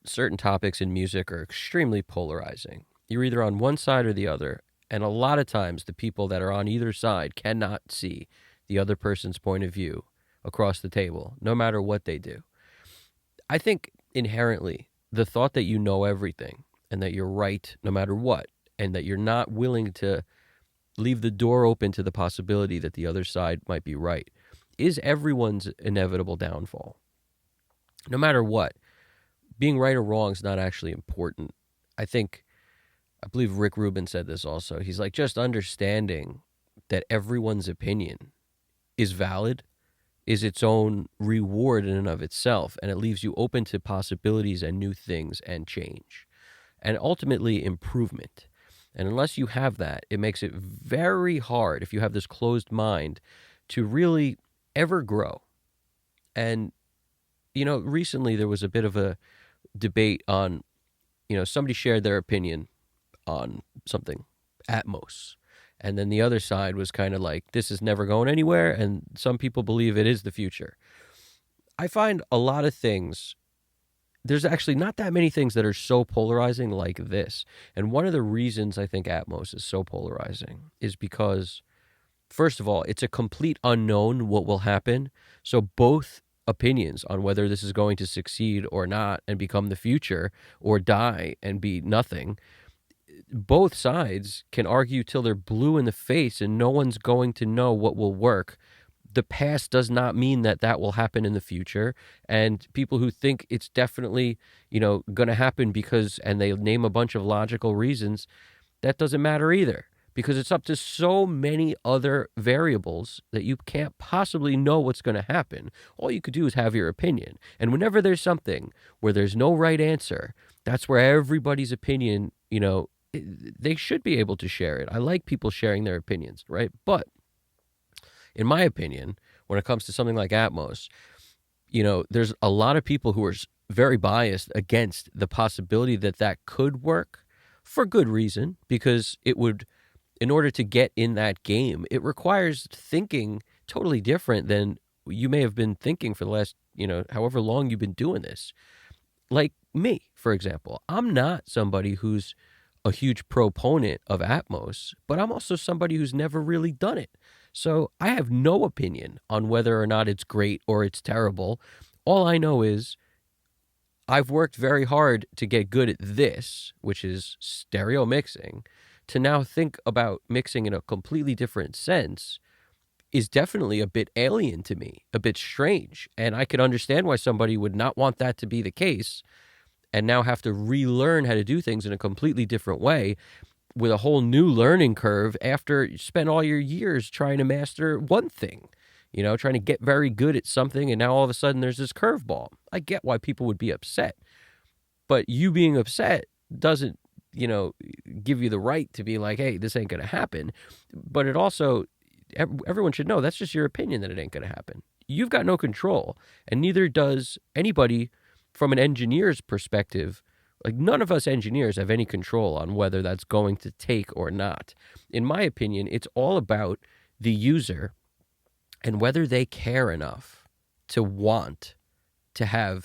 certain topics in music are extremely polarizing. You're either on one side or the other, and a lot of times the people that are on either side cannot see the other person's point of view across the table, no matter what they do. I think inherently the thought that you know everything and that you're right no matter what, and that you're not willing to leave the door open to the possibility that the other side might be right, is everyone's inevitable downfall. No matter what, being right or wrong is not actually important. I believe Rick Rubin said this also. He's like, just understanding that everyone's opinion is valid is its own reward in and of itself, and it leaves you open to possibilities and new things and change, and ultimately improvement. And unless you have that, it makes it very hard, if you have this closed mind, to really ever grow. And, recently there was a bit of a debate on, somebody shared their opinion on something, Atmos. And then the other side was kind of like, this is never going anywhere. And some people believe it is the future. I find a lot of things, there's actually not that many things that are so polarizing like this. And one of the reasons I think Atmos is so polarizing is because, first of all, it's a complete unknown what will happen. So both opinions on whether this is going to succeed or not and become the future or die and be nothing, both sides can argue till they're blue in the face and no one's going to know what will work. The past does not mean that that will happen in the future. And people who think it's definitely, going to happen and they name a bunch of logical reasons, that doesn't matter either, because it's up to so many other variables that you can't possibly know what's going to happen. All you could do is have your opinion. And whenever there's something where there's no right answer, that's where everybody's opinion, they should be able to share it. I like people sharing their opinions, right? But in my opinion, when it comes to something like Atmos, there's a lot of people who are very biased against the possibility that that could work, for good reason, because it would, in order to get in that game, it requires thinking totally different than you may have been thinking for the last, however long you've been doing this. Like me, for example, I'm not somebody who's a huge proponent of Atmos, but I'm also somebody who's never really done it. So I have no opinion on whether or not it's great or it's terrible. All I know is I've worked very hard to get good at this, which is stereo mixing. To now think about mixing in a completely different sense is definitely a bit alien to me, a bit strange. And I could understand why somebody would not want that to be the case and now have to relearn how to do things in a completely different way with a whole new learning curve after you spend all your years trying to master one thing, trying to get very good at something. And now all of a sudden there's this curveball. I get why people would be upset, but you being upset doesn't, give you the right to be like, hey, this ain't going to happen. But it also, everyone should know that's just your opinion that it ain't going to happen. You've got no control, and neither does anybody from an engineer's perspective. Like, none of us engineers have any control on whether that's going to take or not. In my opinion, it's all about the user and whether they care enough to want to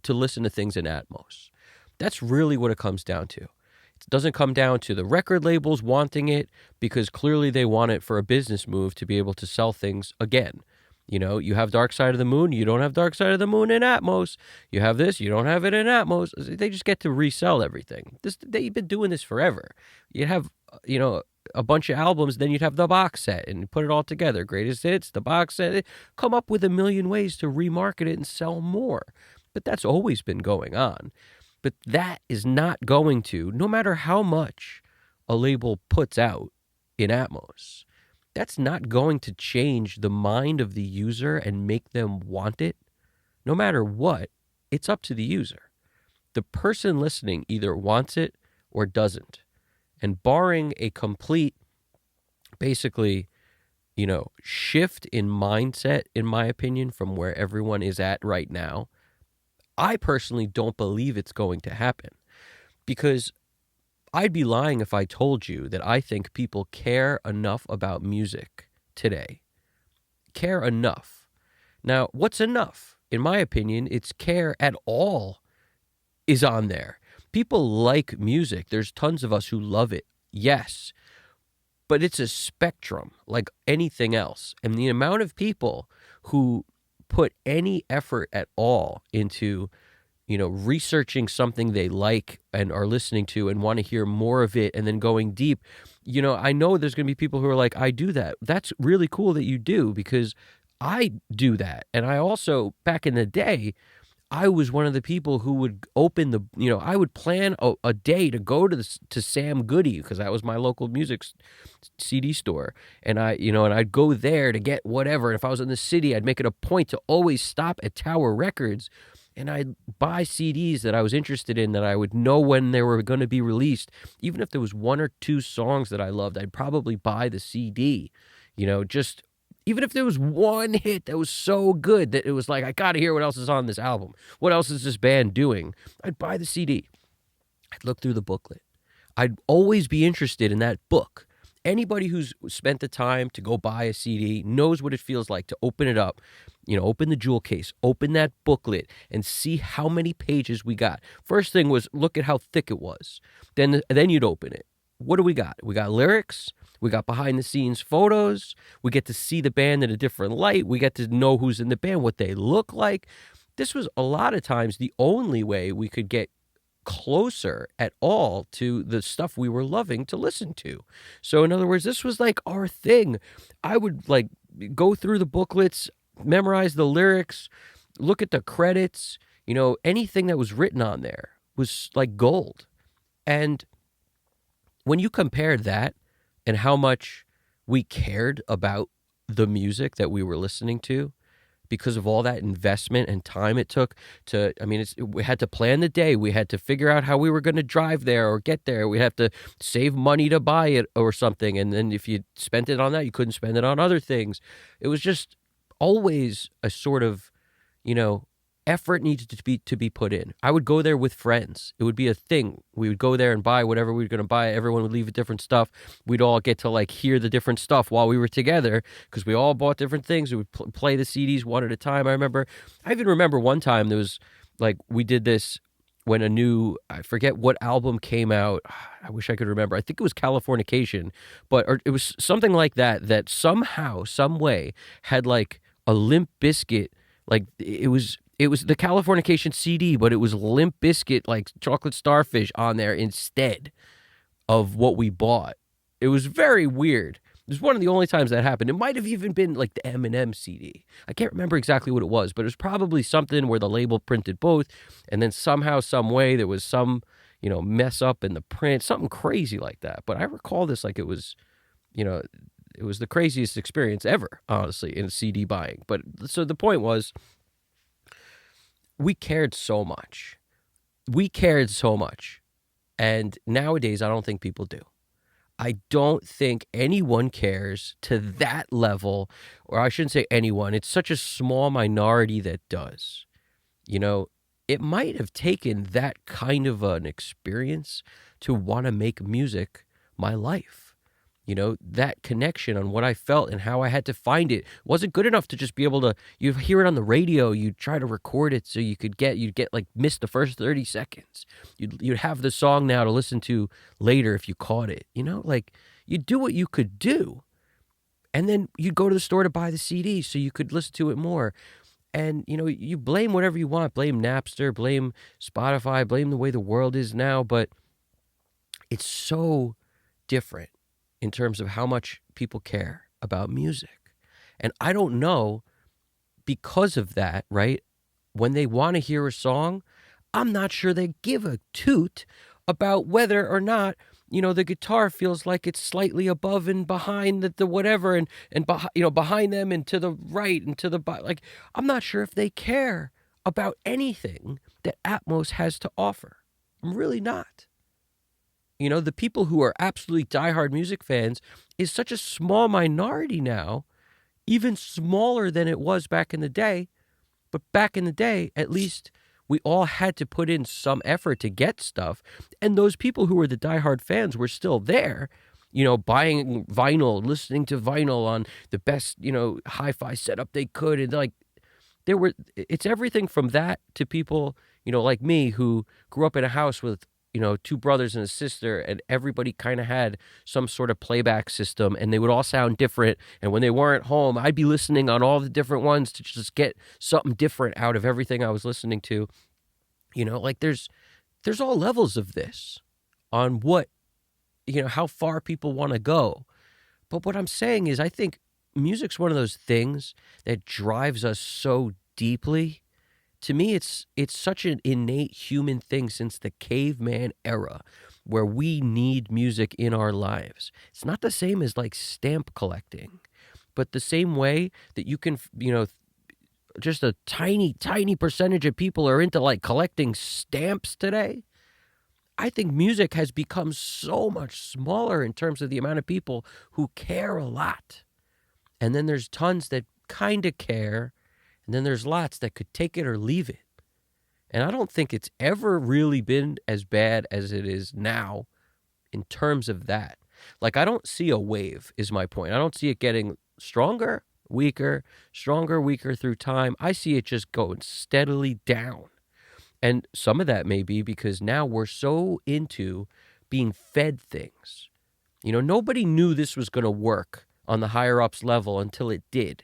listen to things in Atmos. That's really what it comes down to. It doesn't come down to the record labels wanting it because clearly they want it for a business move to be able to sell things again. You have Dark Side of the Moon. You don't have Dark Side of the Moon in Atmos. You have this. You don't have it in Atmos. They just get to resell everything. They've been doing this forever. You'd have, a bunch of albums, then you'd have the box set and put it all together. Greatest hits, the box set. Come up with a million ways to remarket it and sell more. But that's always been going on. But that is not going to, no matter how much a label puts out in Atmos, that's not going to change the mind of the user and make them want it. No matter what, it's up to the user. The person listening either wants it or doesn't. And barring a complete, basically, shift in mindset, in my opinion, from where everyone is at right now, I personally don't believe it's going to happen, because I'd be lying if I told you that I think people care enough about music today. Care enough. Now, what's enough? In my opinion, it's care at all is on there. People like music. There's tons of us who love it. Yes. But it's a spectrum like anything else. And the amount of people who put any effort at all into, researching something they like and are listening to and want to hear more of it and then going deep, I know there's going to be people who are like, I do that. That's really cool that you do, because I do that. And I also, back in the day, I was one of the people who would open I would plan a day to go to Sam Goody, because that was my local music CD store. And I'd go there to get whatever. And if I was in the city, I'd make it a point to always stop at Tower Records, and I'd buy CDs that I was interested in, that I would know when they were going to be released. Even if there was one or two songs that I loved, I'd probably buy the CD, just even if there was one hit that was so good that it was like, I got to hear what else is on this album. What else is this band doing? I'd buy the CD. I'd look through the booklet. I'd always be interested in that book. Anybody who's spent the time to go buy a CD knows what it feels like to open it up, open the jewel case, open that booklet, and see how many pages we got. First thing was look at how thick it was. Then you'd open it. What do we got? We got lyrics. We got behind the scenes photos. We get to see the band in a different light. We get to know who's in the band, what they look like. This was a lot of times the only way we could get closer at all to the stuff we were loving to listen to. So in other words, this was like our thing. I would like go through the booklets, memorize the lyrics, look at the credits, anything that was written on there was like gold. And when you compare that and how much we cared about the music that we were listening to, because of all that investment and time it took to, we had to plan the day. We had to figure out how we were going to drive there or get there. We had to save money to buy it or something. And then if you spent it on that, you couldn't spend it on other things. It was just always a sort of, effort needed to be put in. I would go there with friends. It would be a thing. We would go there and buy whatever we were going to buy. Everyone would leave with different stuff. We'd all get to like hear the different stuff while we were together, because we all bought different things. We would play the CDs one at a time. I even remember one time there was like, we did this when I forget what album came out. I wish I could remember. I think it was Californication, or it was something like that somehow, some way had like a Limp Bizkit, like it was the Californication CD, but it was Limp Bizkit, like Chocolate Starfish on there instead of what we bought. It was very weird. It was one of the only times that happened. It might have even been like the Eminem CD. I can't remember exactly what it was, but it was probably something where the label printed both, and then somehow, some way, there was some, mess up in the print, something crazy like that. But I recall this like it was, it was the craziest experience ever, honestly, in CD buying. But so the point was, we cared so much. And nowadays, I don't think people do. I don't think anyone cares to that level, or I shouldn't say anyone. It's such a small minority that does. It might have taken that kind of an experience to want to make music my life. That connection on what I felt and how I had to find it wasn't good enough to just be able to, you hear it on the radio, you try to record it so you'd get like miss the first 30 seconds. You'd have the song now to listen to later if you caught it, like you'd do what you could do. And then you'd go to the store to buy the CD so you could listen to it more. And, you blame whatever you want, blame Napster, blame Spotify, blame the way the world is now, but it's so different in terms of how much people care about music. And I don't know, because of that, right? When they want to hear a song, I'm not sure they give a toot about whether or not, the guitar feels like it's slightly above and behind the whatever and behind them and to the right and to the like, I'm not sure if they care about anything that Atmos has to offer. I'm really not. The people who are absolutely diehard music fans is such a small minority now, even smaller than it was back in the day. But back in the day, at least we all had to put in some effort to get stuff. And those people who were the diehard fans were still there, buying vinyl, listening to vinyl on the best, hi-fi setup they could. And like, it's everything from that to people, like me, who grew up in a house with, two brothers and a sister, and everybody kind of had some sort of playback system, and they would all sound different. And when they weren't home, I'd be listening on all the different ones to just get something different out of everything I was listening to. Like there's all levels of this on what, how far people want to go. But what I'm saying is, I think music's one of those things that drives us so deeply. To me, it's such an innate human thing since the caveman era, where we need music in our lives. It's not the same as like stamp collecting, but the same way that you can, just a tiny, tiny percentage of people are into like collecting stamps today. I think music has become so much smaller in terms of the amount of people who care a lot. And then there's tons that kind of care. And then there's lots that could take it or leave it. And I don't think it's ever really been as bad as it is now in terms of that. Like, I don't see a wave, is my point. I don't see it getting stronger, weaker, stronger, weaker through time. I see it just going steadily down. And some of that may be because now we're so into being fed things. Nobody knew this was going to work on the higher ups level until it did.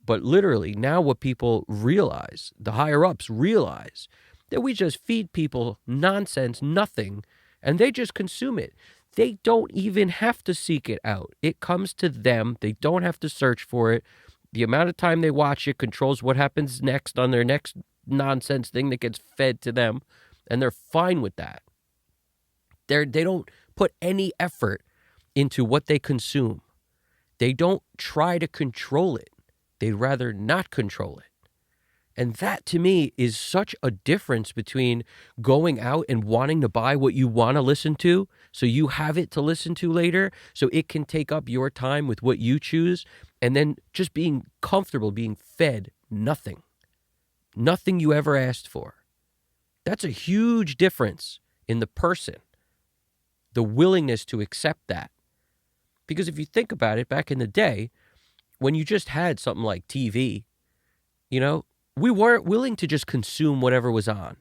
But literally now what people realize, the higher ups realize, that we just feed people nonsense, nothing, and they just consume it. They don't even have to seek it out. It comes to them. They don't have to search for it. The amount of time they watch it controls what happens next on their next nonsense thing that gets fed to them, and they're fine with that. They don't put any effort into what they consume. They don't try to control it. They'd rather not control it. And that, to me, is such a difference between going out and wanting to buy what you want to listen to so you have it to listen to later, so it can take up your time with what you choose, and then just being comfortable being fed nothing. Nothing you ever asked for. That's a huge difference in the person, the willingness to accept that. Because if you think about it, back in the day, when you just had something like TV, we weren't willing to just consume whatever was on.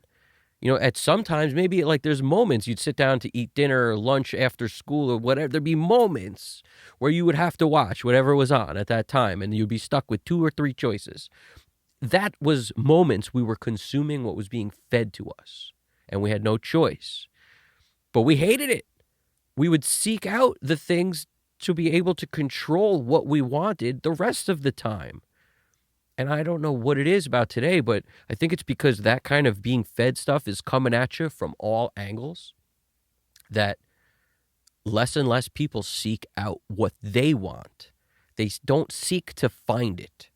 At sometimes, maybe like there's moments you'd sit down to eat dinner or lunch after school or whatever. There'd be moments where you would have to watch whatever was on at that time, and you'd be stuck with 2 or 3 choices. That was moments we were consuming what was being fed to us, and we had no choice. But we hated it. We would seek out the things to be able to control what we wanted the rest of the time. And I don't know what it is about today, but I think it's because that kind of being fed stuff is coming at you from all angles, that less and less people seek out what they want. They don't seek to find it,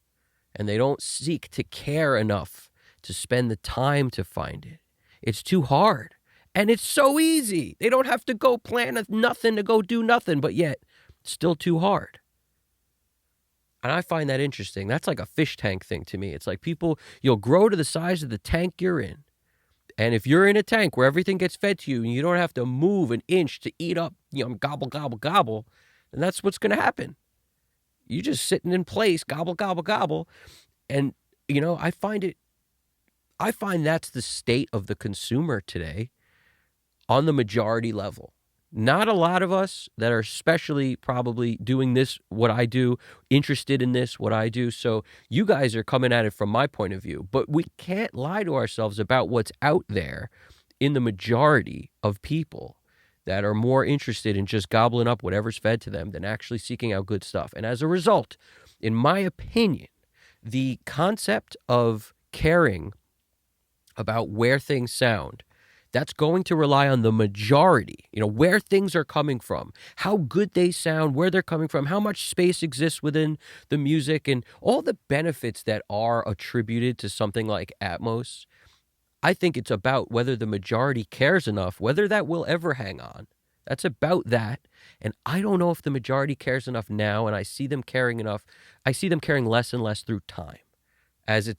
and they don't seek to care enough to spend the time to find it. It's too hard, and it's so easy. They don't have to go plan nothing to go do nothing, but yet it's still too hard. And I find that interesting. That's like a fish tank thing to me. It's like you'll grow to the size of the tank you're in. And if you're in a tank where everything gets fed to you and you don't have to move an inch to eat up, gobble, gobble, gobble, then that's what's going to happen. You're just sitting in place, gobble, gobble, gobble. And, I find that's the state of the consumer today on the majority level. Not a lot of us that are especially probably doing this, what I do, interested in this, what I do. So you guys are coming at it from my point of view, but we can't lie to ourselves about what's out there in the majority of people that are more interested in just gobbling up whatever's fed to them than actually seeking out good stuff. And as a result, in my opinion, the concept of caring about where things sound, that's going to rely on the majority, where things are coming from, how good they sound, where they're coming from, how much space exists within the music, and all the benefits that are attributed to something like Atmos. I think it's about whether the majority cares enough, whether that will ever hang on. That's about that. And I don't know if the majority cares enough now, and I see them caring enough. I see them caring less and less through time. As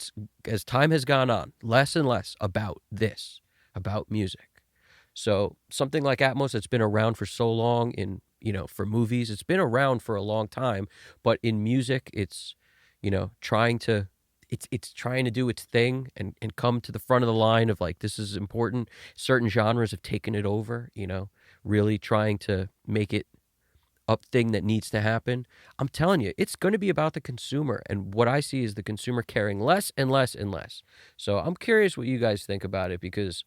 time has gone on, less and less about this. About music. So something like Atmos that's been around for so long for movies, it's been around for a long time, but in music, it's, trying to it's trying to do its thing and come to the front of the line of like, this is important. Certain genres have taken it over, really trying to make it a thing that needs to happen. I'm telling you, it's going to be about the consumer. And what I see is the consumer caring less and less and less. So I'm curious what you guys think about it, because,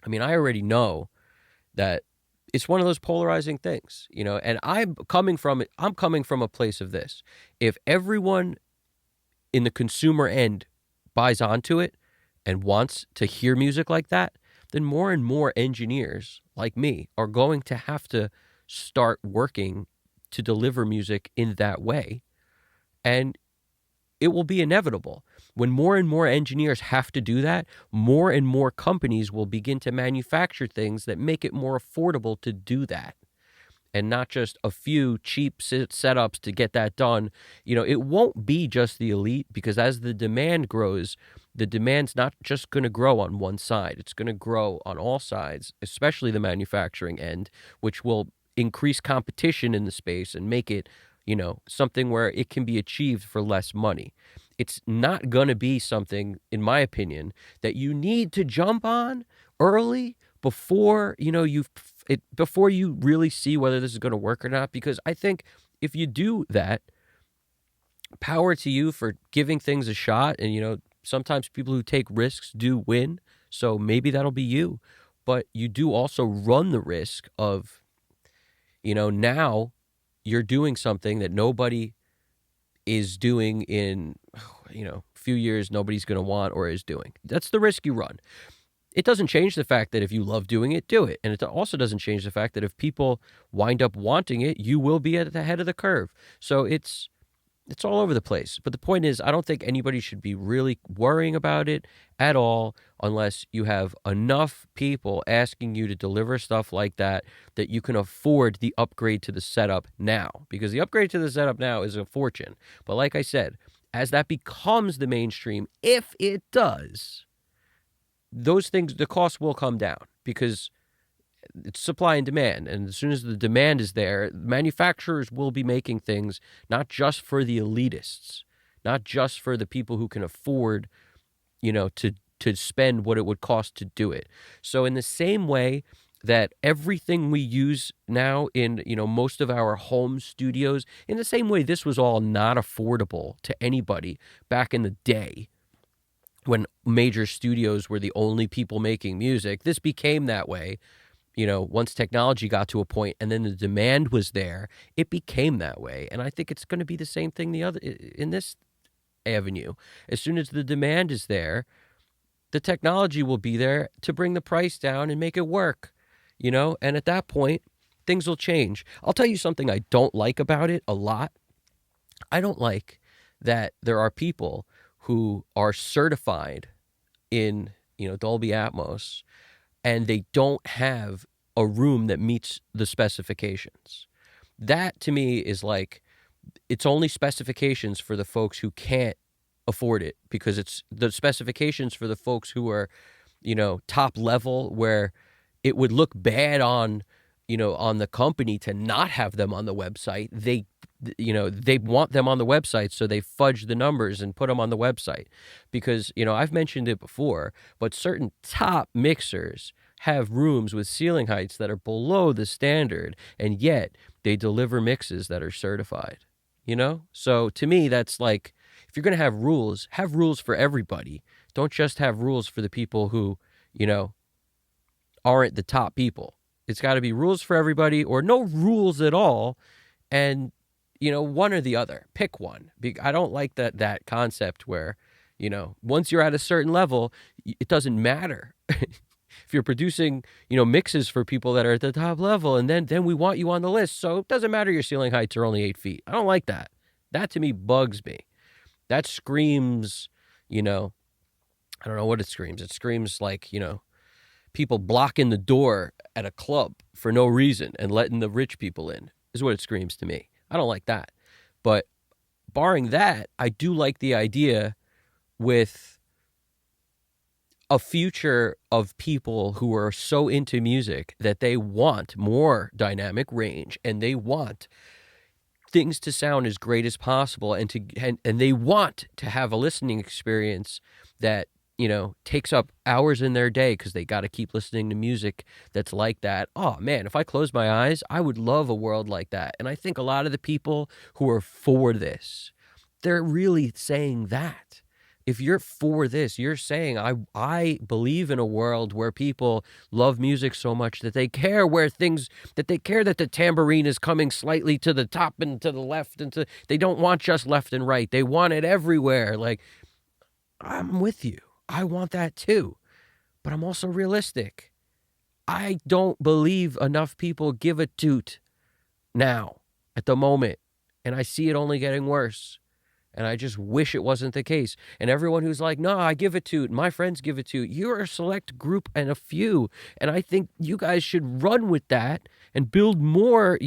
I mean, I already know that it's one of those polarizing things, and I'm coming from a place of this. If everyone in the consumer end buys onto it and wants to hear music like that, then more and more engineers like me are going to have to start working to deliver music in that way. And it will be inevitable. When more and more engineers have to do that, more and more companies will begin to manufacture things that make it more affordable to do that. And not just a few cheap setups to get that done. It won't be just the elite, because as the demand grows, the demand's not just going to grow on one side. It's going to grow on all sides, especially the manufacturing end, which will increase competition in the space and make it, something where it can be achieved for less money. It's not going to be something, in my opinion, that you need to jump on early before, before you really see whether this is going to work or not. Because I think if you do that, power to you for giving things a shot. And, sometimes people who take risks do win. So maybe that'll be you. But you do also run the risk of, now you're doing something that nobody is doing in, a few years, nobody's going to want or is doing. That's the risk you run. It doesn't change the fact that if you love doing it, do it. And it also doesn't change the fact that if people wind up wanting it, you will be at the head of the curve. So it's all over the place. But the point is, I don't think anybody should be really worrying about it at all unless you have enough people asking you to deliver stuff like that you can afford the upgrade to the setup now. Because the upgrade to the setup now is a fortune. But like I said, as that becomes the mainstream, if it does, those things, the cost will come down, because it's supply and demand. And as soon as the demand is there, manufacturers will be making things not just for the elitists, not just for the people who can afford, to spend what it would cost to do it. So in the same way that everything we use now in, most of our home studios, in the same way this was all not affordable to anybody back in the day, when major studios were the only people making music, this became that way. Once technology got to a point and then the demand was there, it became that way. And I think it's going to be the same thing in this avenue. As soon as the demand is there, the technology will be there to bring the price down and make it work, and at that point, things will change. I'll tell you something I don't like about it a lot. I don't like that there are people who are certified in, Dolby Atmos, and they don't have a room that meets the specifications. That to me is like, it's only specifications for the folks who can't afford it, because it's the specifications for the folks who are, top level, where it would look bad on, on the company to not have them on the website. They want them on the website, so they fudge the numbers and put them on the website. Because, I've mentioned it before, but certain top mixers have rooms with ceiling heights that are below the standard, and yet they deliver mixes that are certified, So to me, that's like, if you're going to have rules for everybody. Don't just have rules for the people who, aren't the top people. It's got to be rules for everybody, or no rules at all. And, one or the other. Pick one. I don't like that concept where, once you're at a certain level, it doesn't matter. If you're producing, mixes for people that are at the top level, and then we want you on the list. So it doesn't matter your ceiling heights are only 8 feet. I don't like that. That to me bugs me. That screams, I don't know what it screams. It screams like, people blocking the door at a club for no reason and letting the rich people in is what it screams to me. I don't like that. But barring that, I do like the idea with a future of people who are so into music that they want more dynamic range, and they want things to sound as great as possible, and they want to have a listening experience that, takes up hours in their day because they got to keep listening to music that's like that. Oh man, if I close my eyes, I would love a world like that. And I think a lot of the people who are for this, they're really saying that. If you're for this, you're saying I believe in a world where people love music so much that they care that they care that the tambourine is coming slightly to the top and to the left, they don't want just left and right. They want it everywhere. Like, I'm with you. I want that too. But I'm also realistic. I don't believe enough people give a toot now at the moment, and I see it only getting worse. And I just wish it wasn't the case. And everyone who's like, no, I give a toot, my friends give a toot, you're a select group and a few. And I think you guys should run with that and build more,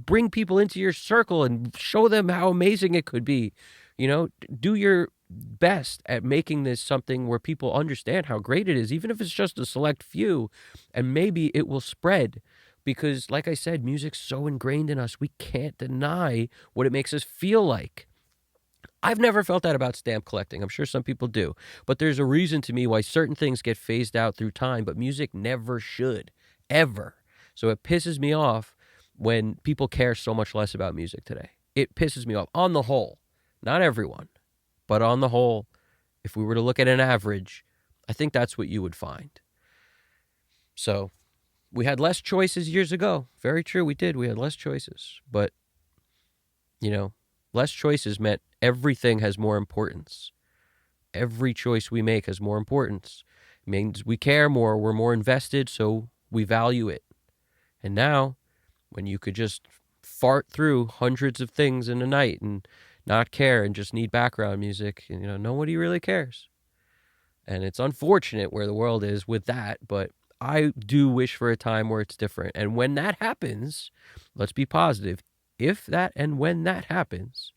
bring people into your circle and show them how amazing it could be. Do your best at making this something where people understand how great it is, even if it's just a select few, and maybe it will spread. Because like I said, music's so ingrained in us, we can't deny what it makes us feel like. I've never felt that about stamp collecting. I'm sure some people do. But there's a reason to me why certain things get phased out through time, but music never should, ever. So it pisses me off when people care so much less about music today. It pisses me off on the whole. Not everyone, but on the whole, if we were to look at an average, I think that's what you would find. So we had less choices years ago. Very true, we did. We had less choices. But, less choices meant everything has more importance. Every choice we make has more importance. It means we care more, we're more invested, so we value it. And now, when you could just fart through hundreds of things in a night and not care and just need background music, nobody really cares. And it's unfortunate where the world is with that, but I do wish for a time where it's different. And when that happens, let's be positive. If that and when that happens,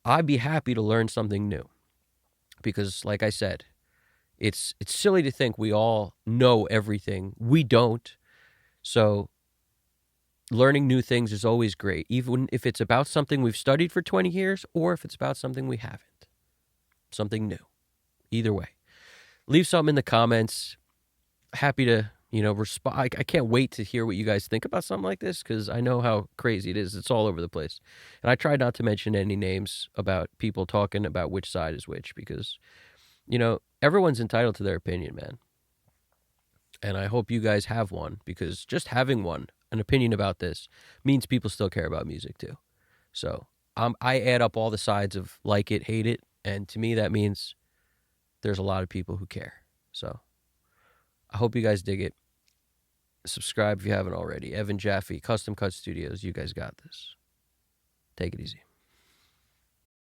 I'd be happy to learn something new. Because, like I said, it's silly to think we all know everything. We don't. So learning new things is always great, even if it's about something we've studied for 20 years or if it's about something we haven't. Something new. Either way. Leave something in the comments. Happy to respond. I can't wait to hear what you guys think about something like this because I know how crazy it is. It's all over the place. And I try not to mention any names about people talking about which side is which because, everyone's entitled to their opinion, man. And I hope you guys have one because just having an opinion about this, means people still care about music too. So I add up all the sides of like it, hate it. And to me, that means there's a lot of people who care. So I hope you guys dig it. Subscribe if you haven't already. Evan Jaffe, Custom Cut Studios. You guys got this. Take it easy.